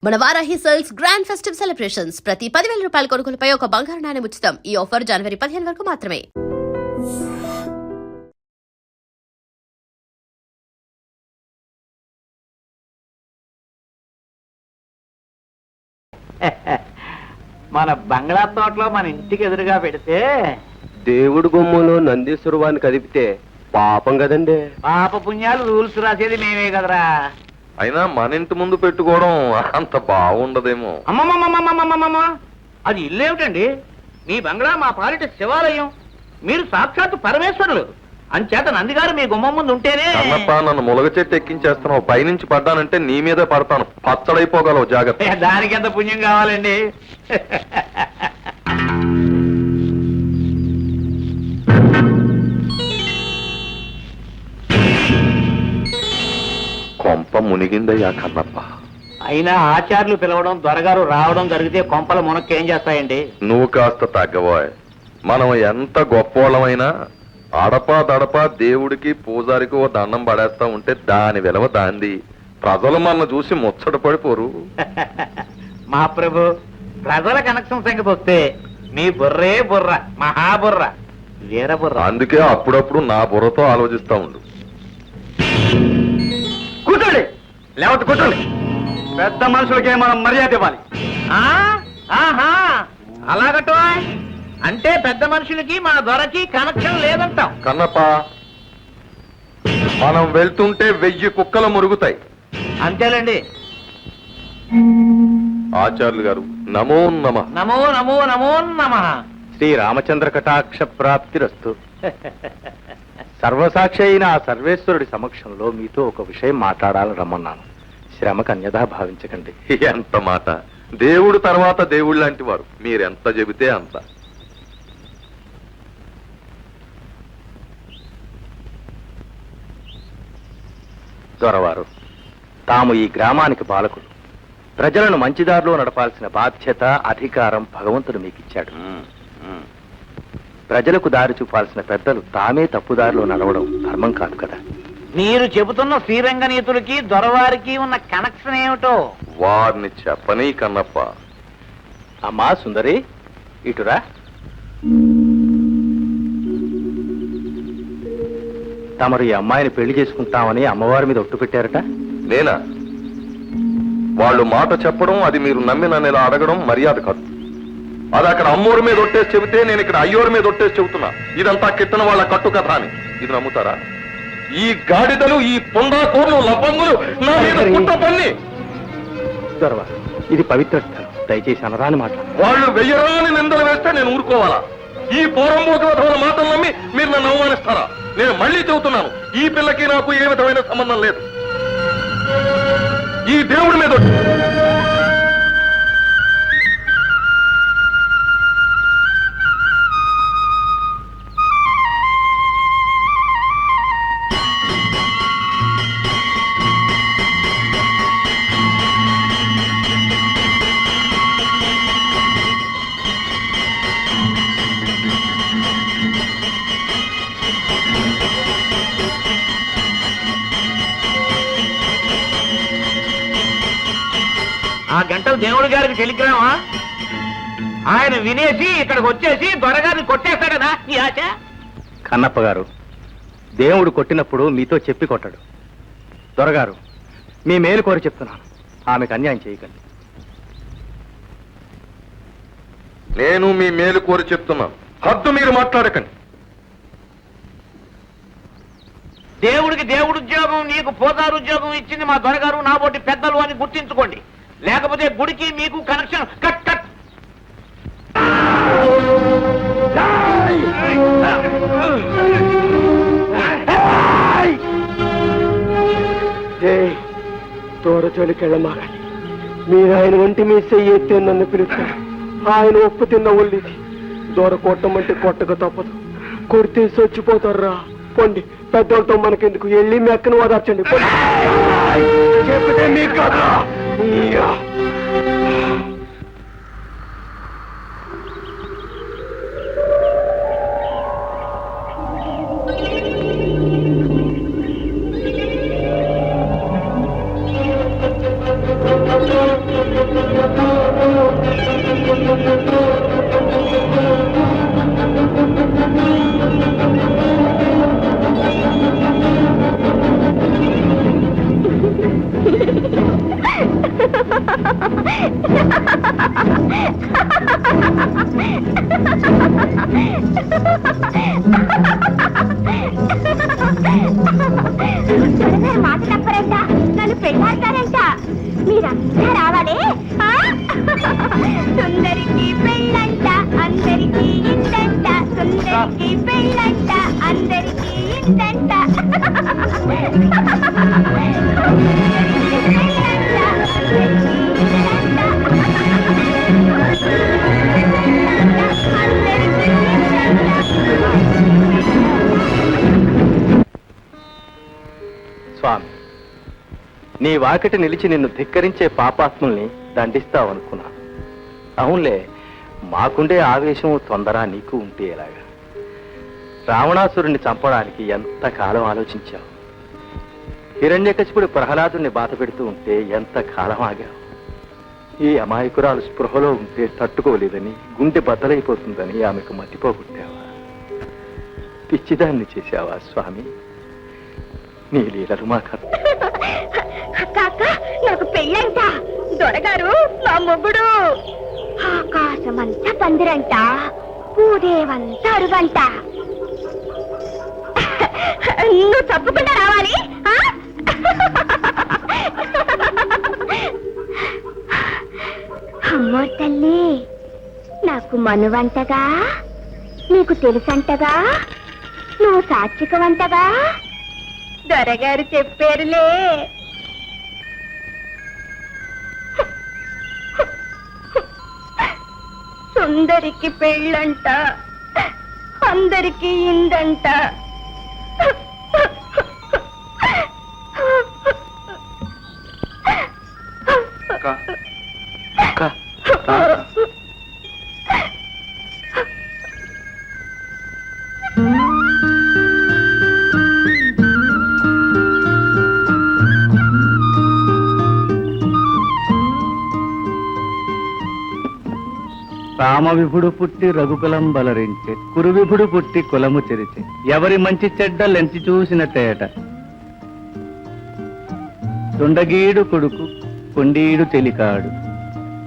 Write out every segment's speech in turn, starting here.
మన Varahi sales grand festive celebrations ప్రతి 10,000 రూపాయల కొనుగోలుపై ఒక బంగారు నాణెం ఉచితం. ఈ ఆఫర్ జనవరి 15 వరకు మాత్రమే. మన బంగ్లా తోటలో మన ఇంటికి ఎదురుగా పెడితే దేవుడు గుమ్మలో నందీశ్వరవాన్ని కదిపితే పాపం కదండి. పాప పుణ్యాలు రూల్స్ రాసేది మేమే కదరా. అయినా మన ఇంటి ముందు పెట్టుకోవడం అంత బాగుండదేమో. అమ్మమ్మమ్మమ్మమ్మమ్మమ్మ, అది ఇల్లేమిటండి? మీ బంగ్లా మా పాలిట శివాలయం. మీరు సాక్షాత్తు పరమేశ్వరులు. అంచేత నందిగారు మీ గుమ్మం ముందు ఉంటేనే. అన్నప్ప, నన్ను ములగ చెట్టు ఎక్కించేస్తున్నావు. పైనుంచి పడ్డానంటే నీ మీదే పడతాను. పచ్చడైపోగలవు, జాగ్రత్త. దానికి ఎంత పుణ్యం కావాలండి? కొంప మునిగిందయ్యా కన్నప్ప. అయినా ఆచార్యులు పిలవడం, దొరగారు రావడం జరిగితే కొంపల మునక్కేం చేస్తాయండి? నువ్వు కాస్త తగ్గబోయ్. మనం ఎంత గొప్పోళ్ళమైనా అడపా దడపా దేవుడికి పూజారికి ఓ దండం పడేస్తా ఉంటే దాని విలువ దాంది. ప్రజలు మన చూసి ముచ్చట పడిపోరు. మా ప్రభు, ప్రజల కనెక్షన్ సంగతి వస్తే మీ బుర్రే బుర్ర, మహాబుర్ర, వీర బుర్ర. అందుకే అప్పుడప్పుడు నా బుర్రతో ఆలోచిస్తా ఉండు. కూర్చోండి, లేవద్దు, కూర్చోండి. పెద్ద మనుషులకే మనం మర్యాద ఇవ్వాలి. అలాగటో అంటే పెద్ద మనుషులకి మా దొరకి కనెక్షన్ లేదంటాం. కన్నప్ప, మనం వెళ్తుంటే 1000 కుక్కలు మురుగుతాయి. అంతేలేండి. ఆచార్యులు గారు, నమో నమః. నమో నమో నమో నమః. శ్రీ రామచంద్ర కటాక్ష ప్రాప్తిరస్తు. సర్వసాక్షి అయిన ఆ సర్వేశ్వరుడి సమక్షంలో మీతో ఒక విషయం మాట్లాడాలని రమ్మన్నాను. శ్రమకు అన్యథా భావించకండి. ఎంత మాట! దేవుడు తర్వాత దేవుడు లాంటి వారు. మీరెంత చెబితే అంత. దొరవారు, తాము ఈ గ్రామానికి పాలకులు. ప్రజలను మంచిదారిలో నడపాల్సిన బాధ్యత, అధికారం భగవంతుడు మీకిచ్చాడు. ప్రజలకు దారి చూపాల్సిన పెద్దలు తామే తప్పుదారిలో నడవడం ధర్మం కాదు కదా. మీరు చెబుతున్న శ్రీరంగనీతులకి దొరవారికి ఉన్న కనెక్షన్ ఏమిటో వారిని చెప్పని కన్నప్ప. అమ్మా సుందరి, ఇటురా. తమరు ఈ అమ్మాయిని పెళ్లి చేసుకుంటామని అమ్మవారి మీద ఒట్టు పెట్టారట. నేనా? వాళ్ళు మాట చెప్పడం, అది మీరు నమ్మి నన్ను ఇలా అడగడం మర్యాద కాదు. అది అక్కడ అమ్మోరి మీద ఒట్టేసి చెబితే నేను ఇక్కడ అయ్యోరి మీద ఒట్టేసి చెబుతున్నా. ఇదంతా కిట్టన వాళ్ళ కట్టు కథ అని. ఇది నమ్ముతారా? ఈ గాడిదలు, ఈ పొందాకోర్లు, లబంగులు నా మీద కుట్ర పన్ని. దొరవారు, ఇది పవిత్ర స్థలం, దయచేసి అనరాని మాట. వాళ్ళు 1000 నిందలు వేస్తే నేను ఊరుకోవాలా? ఈ పోరంబోకల మాటలు నమ్మి మీరు నన్ను అవమానిస్తారా? నేను మళ్ళీ చెబుతున్నాను, ఈ పిల్లకి నాకు ఏ విధమైన సంబంధం లేదు. ఈ దేవుడి మీద ఒట్టు. ఆ గంటలు దేవుడి గారికి టెలిగ్రామా? ఆయన వినేసి ఇక్కడికి వచ్చేసి దొరగారిని కొట్టేస్తాడనా ఈ ఆశ? కన్నప్ప గారు, దేవుడు కొట్టినప్పుడు మీతో చెప్పి కొట్టాడు. దొరగారు, మీ మేలు కోరి చెప్తున్నాను, ఆమెకు అన్యాయం చేయకండి. నేను మీ మేలు కోరి చెప్తున్నాను, హద్దు మీరు మాట్లాడకండి. దేవుడికి దేవుడు ఉద్యోగం, నీకు పోతారు ఉద్యోగం ఇచ్చింది మా దొరగారు, నాబోటి పెద్దలు అని గుర్తించుకోండి. లేకపోతే గుడికి మీకు కనెక్షన్ కట్ కట్. తోరచోలికెళ్ళమాగండి. మీరు ఆయన వంటి మీ చెయ్యి ఎత్తే నన్ను పిలుస్తారు. ఆయన ఉప్పు తిన్న ఒళ్ళిది. దూర కొట్టమంటే కొట్టక తప్పదు. కొడితే చచ్చిపోతారా. పొండి, పెద్దలతో మనకెందుకు, వెళ్ళి మెక్కను ఓదార్చండి. చెప్పితే మీకు కదా. మాట తప్పరంట, నన్ను పెళ్ళాడతారంట. మీరంతా రావాలి. సుందరికి పెళ్ళంట, అందరికి ఇందంట. సుందరికి పెళ్ళంట, అందరికి ఇందంట. స్వామి, నీ వాకిట నిలిచి నిన్ను ధిక్కరించే పాపాత్ముల్ని దండిస్తావనుకున్నాను. అవునులే, మాకుండే ఆవేశం తొందర నీకు ఉంటే ఎలాగా? రావణాసురుణ్ణి చంపడానికి ఎంత కాలం ఆలోచించావు? హిరణ్యకశిపుడు ప్రహ్లాదుని బాధ పెడుతూ ఉంటే ఎంత కాలం ఆగావు? ఈ అమాయకురాలు స్పృహలో ఉంటే తట్టుకోలేదని, గుండె బద్దలైపోతుందని ఆమెకు మతిపోగొట్టావా? పిచ్చిదాన్ని చేశావా స్వామి? నీ లీలలు మాకు కాక నాకు పెళ్ళంట. దొరగారు నా మొగుడు. ఆకాశమంతా పందిరంట, పూదేవంతా అరుగంట. నువ్వు తప్పకుండా రావాలి. అమ్మో తల్లి, నాకు మనువంటగా, నీకు తెలుసంటగా, నువ్వు సాత్వికవంటగా దొరగారు చెప్పారులే. సుందరికి పెళ్ళంట, అందరికి ఇందంట. రామవిభుడు పుట్టి రఘుకులం బలరించే, కురువిభుడు పుట్టి కులము చెరిచే, ఎవరి మంచి చెడ్డలెంచి చూసినట్టేట. తుండగీడు కొడుకు కొండీడు తెలికాడు,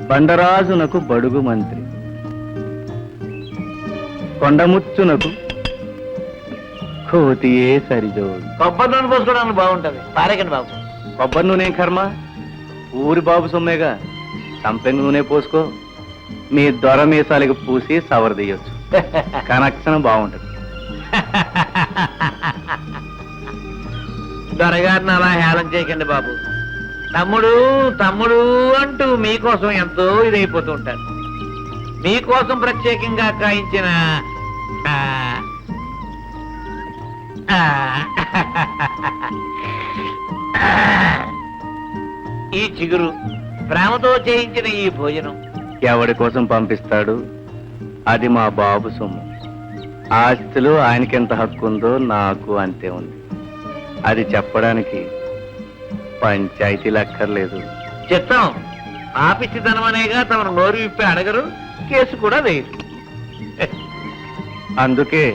బండరాజునకు బడుగు మంత్రి. కొండముచ్చునకు కోతియే సరిజోడు. కొబ్బరి నూనె పోసుకోవడానికి బాగుంటది, పారేకండి బాబు. కొబ్బరి నూనె కర్మ, ఊరి బాబు సొమ్మేగా. సంపెంగ నూనె పోసుకో, మీ దొర మీసాలకు పూసి సవరదీయొచ్చు. కనెక్షన్ బాగుంటది. దొరగారిని అలా హేళన చేయకండి బాబు. తమ్ముడు తమ్ముడు అంటూ మీకోసం ఎంతో ఇదైపోతూ ఉంటారు. మీకోసం ప్రత్యేకంగా కాయించిన ఈ చిగురు, ప్రేమతో చేయించిన ఈ భోజనం ఎవడి కోసం పంపిస్తాడు? అది మా బాబు సొమ్ము. ఆస్తిలో ఆయనకెంత హక్కు ఉందో నాకు అంతే ఉంది. అది చెప్పడానికి పంచాయతీలు అక్కర్లేదు. చిత్తం, ఆపిచ్చితనం అనేగా తమను నోరు విప్పి అడగరు, కేసు కూడా వేయరు. అందుకే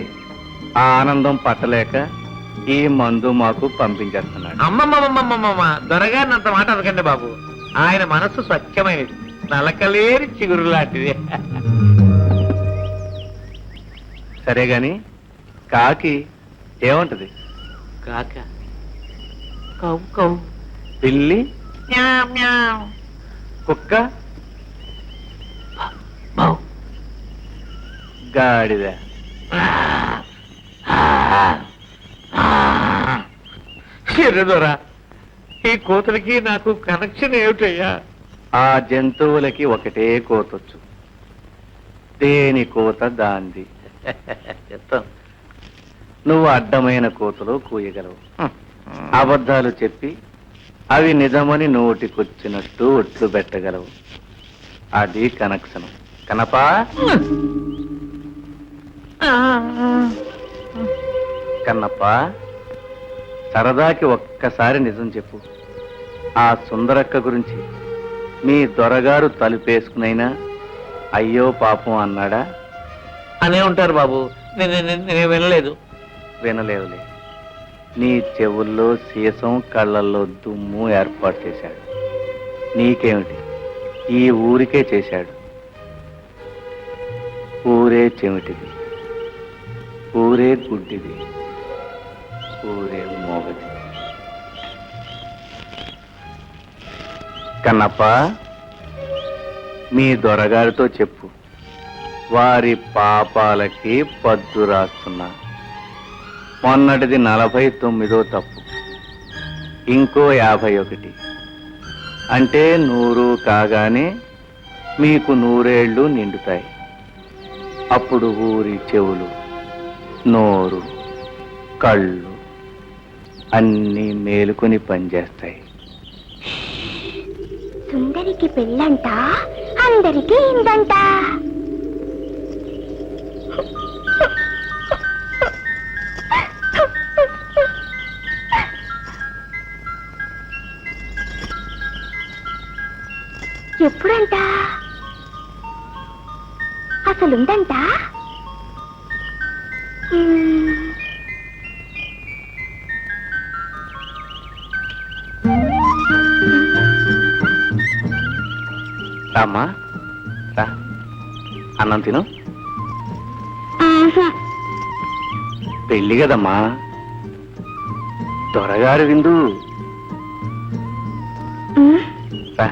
ఆ ఆనందం పట్టలేక ఈ మందు మాకు పంపించేస్తున్నాడు. అమ్మమ్మమ్మమ్మమ్మ, దొరగారిని అంత మాట అనకండి బాబు. ఆయన మనస్సు స్వచ్ఛమైనది, నలకలేని చిగురు లాంటిది. సరే గాని కాకి ఏమంటది? కాక కౌ కౌ, పిల్లి, మ్యావ్ మ్యావ్, కుక్క, బౌ, గాడిద. దొరా, ఈ కోతలకి నాకు కనెక్షన్ ఏమిటయ్యా? ఆ జంతువులకి ఒకటే కోతొచ్చు. దేని కోత దాంది. చెప్తాం. నువ్వు అడ్డమైన కోతలు కూయగలవు. అబద్ధాలు చెప్పి అవి నిజమని నోటికొచ్చినట్టు ఒట్లు పెట్టగలవు. అది కనెక్షన్. కనపా? కన్నప్ప, సరదాకి ఒక్కసారి నిజం చెప్పు. ఆ సుందరక్క గురించి మీ దొరగారు తలుపేసుకునైనా అయ్యో పాపం అన్నాడా? అనే ఉంటారు బాబు, నేను వినలేదు. వినలేవులే. నీ చెవుల్లో సీసం, కళ్ళల్లో దుమ్ము ఏర్పాటు చేశాడు. నీకేమిటి, ఈ ఊరికే చేశాడు. ఊరే చెమిటిది, ఊరే గుడ్డిది, ఊరే మోగది. కన్నప్ప, మీ దొరగారితో చెప్పు, వారి పాపాలకి పద్దు రాస్తున్నా. మొన్నటిది 49వ తప్పు, ఇంకో 51, అంటే 100 కాగానే మీకు 100 ఏళ్ళు నిండుతాయి. అప్పుడు ఊరి చెవులు, నోరు, కళ్ళు అన్నీ మేలుకొని పనిచేస్తాయి. సుందరికి పెళ్ళంట, అందరికి ఇందంట. ఎప్పుడంట? అసలుందంట? రామ్మా, రా, అన్నం తిను. పెళ్ళి కదమ్మా, దొరగారు విందు. రా.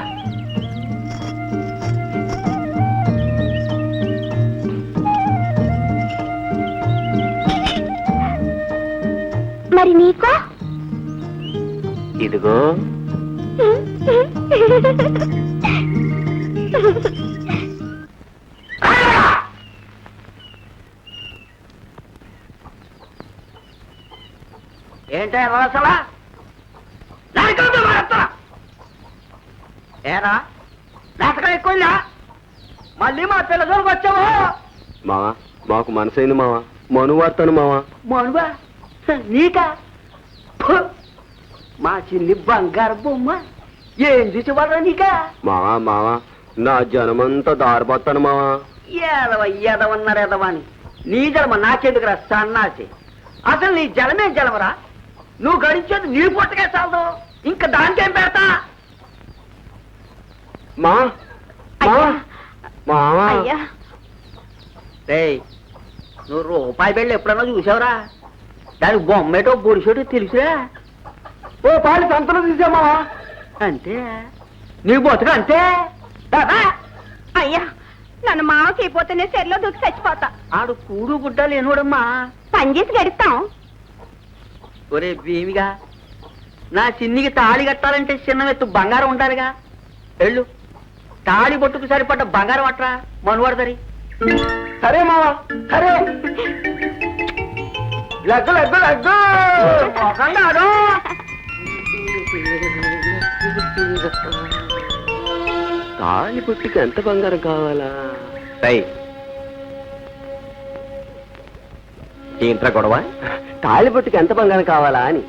మరి నీకో? ఇదిగో. ఏంటే అసలా ఏరా నాటకం ఎక్కువైందా? మళ్ళీ మా పిల్లలకు వచ్చావు. మావా, మాకు మనసైంది మావా, మనువార్తను మావా. మనువా నీకా? ఫు! మా చిన్ని బంగారు బొమ్మ ఏం చూసేవాళ్ళ నీకా? మావా మావా, నా జనమంతా దారిపోతాను మావా. ఎదవన్నారు ఎదవని నీ జలమ నాకెందుకురా సన్నాసి? అసలు నీ జలమే జలమరా? నువ్వు గడించేది నీ పుట్టకే చాలదు, ఇంకా దానికేం పెడతా? మా మావా, రేయ్, నువ్వు రూపాయి బిళ్ళ ఎప్పుడన్నా చూసావురా? దానికి బొమ్మేటో బొడిసోటో తెలుసురా? ఓ పాలి సంతలో తీసా మావా. అంతే, నీ బతుకు అంతే. దాదా అయ్యా, నన్ను మావకి అయిపోతేనే సెల్లో దూకి చచ్చిపోతా. ఆడు కూడు గుడ్డ లేనోడమ్మా. పని చేసి గడుస్తాం. ఒరే భీమిగా, నా చిన్నికి తాళి కట్టాలంటే చిన్న ఎత్తు బంగారం ఉండాలిగా. వెళ్ళు, తాళి బొట్టుకు సరిపడ్డ బంగారం అట్రా మనువాడదరి. సరే మావా, సరే. లగ్గు లగ్గు లగ్గు. మొఖంగాడు. తాళి పుట్టికి ఎంత బంగారం కావాలా? ఏంట్రా గొడవ? తాళి పుట్టికి ఎంత బంగారం కావాలా అని.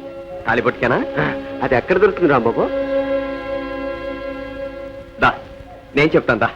తాలిపట్టుకేనా? అది ఎక్కడ దొరుకుతుంది రాంబాబు? దా, నేను చెప్తాను దా.